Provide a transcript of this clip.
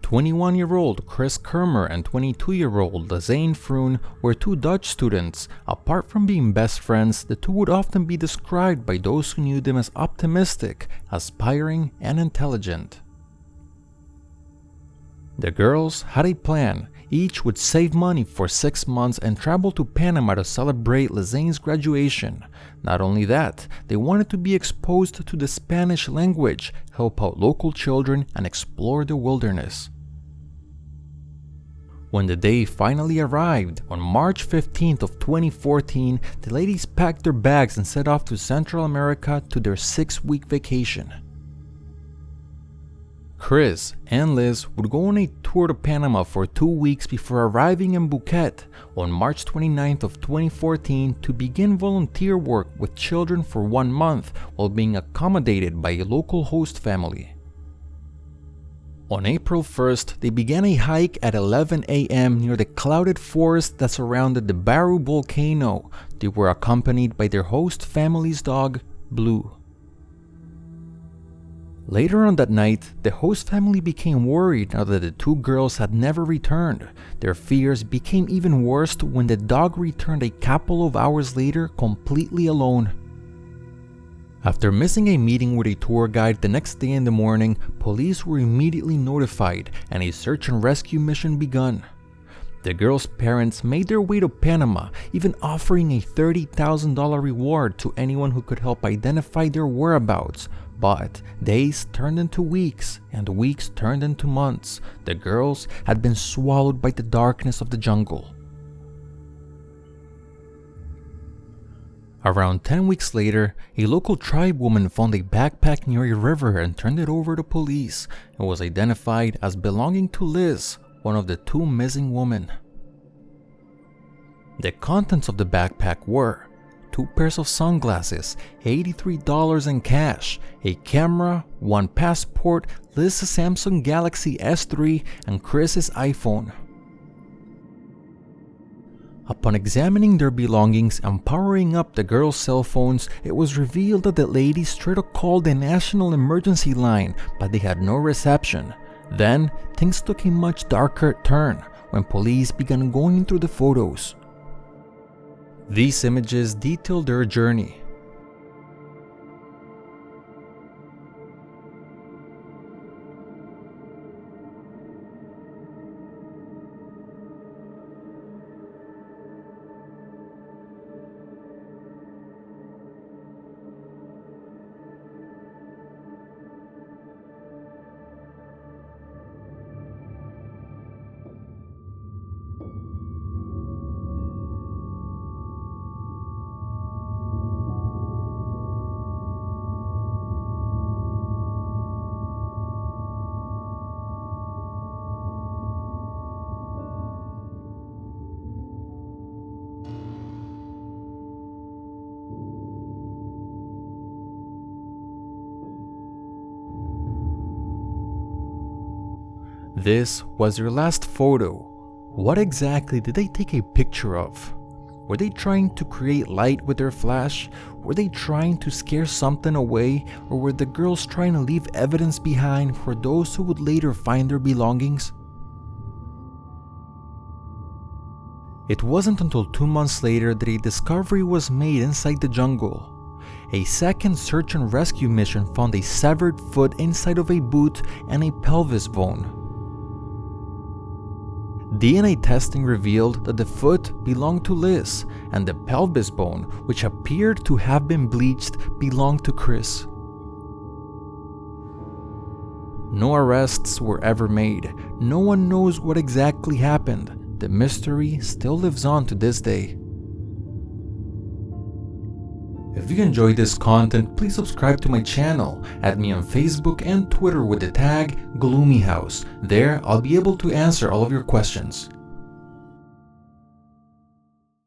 21-year-old Kris Kremers and 22-year-old Lisanne Froon were two Dutch students. Apart from being best friends, the two would often be described by those who knew them as optimistic, aspiring, and intelligent. The girls had a plan. Each would save money for 6 months and travel to Panama to celebrate Lisanne's graduation. Not only that, they wanted to be exposed to the Spanish language, help out local children, and explore the wilderness. When the day finally arrived, on March 15th of 2014, the ladies packed their bags and set off to Central America to their 6-week vacation. Kris and Liz would go on a tour to Panama for 2 weeks before arriving in Phuket on March 29th of 2014 to begin volunteer work with children for 1 month while being accommodated by a local host family. On April 1st, they began a hike at 11 a.m. near the clouded forest that surrounded the Baru volcano. They were accompanied by their host family's dog, Blue. Later on that night, the host family became worried now that the two girls had never returned. Their fears became even worse when the dog returned a couple of hours later completely alone. After missing a meeting with a tour guide the next day in the morning, police were immediately notified and a search and rescue mission begun. The girls' parents made their way to Panama, even offering a $30,000 reward to anyone who could help identify their whereabouts. But days turned into weeks, and weeks turned into months. The girls had been swallowed by the darkness of the jungle. Around 10 weeks later, a local tribe woman found a backpack near a river and turned it over to police. It was identified as belonging to Liz, one of the two missing women. The contents of the backpack were 2 pairs of sunglasses, $83 in cash, a camera, 1 passport, Liz's Samsung Galaxy S3, and Kris's iPhone. Upon examining their belongings and powering up the girls' cell phones, it was revealed that the ladies tried to call the national emergency line, but they had no reception. Then, things took a much darker turn when police began going through the photos. These images detail their journey. This was their last photo. What exactly did they take a picture of? Were they trying to create light with their flash? Were they trying to scare something away? Or were the girls trying to leave evidence behind for those who would later find their belongings? It wasn't until 2 months later that a discovery was made inside the jungle. A second search and rescue mission found a severed foot inside of a boot and a pelvis bone. DNA testing revealed that the foot belonged to Liz, and the pelvis bone, which appeared to have been bleached, belonged to Kris. No arrests were ever made. No one knows what exactly happened. The mystery still lives on to this day. If you enjoyed this content, please subscribe to my channel. Add me on Facebook and Twitter with the tag GloomyHouse. There, I'll be able to answer all of your questions.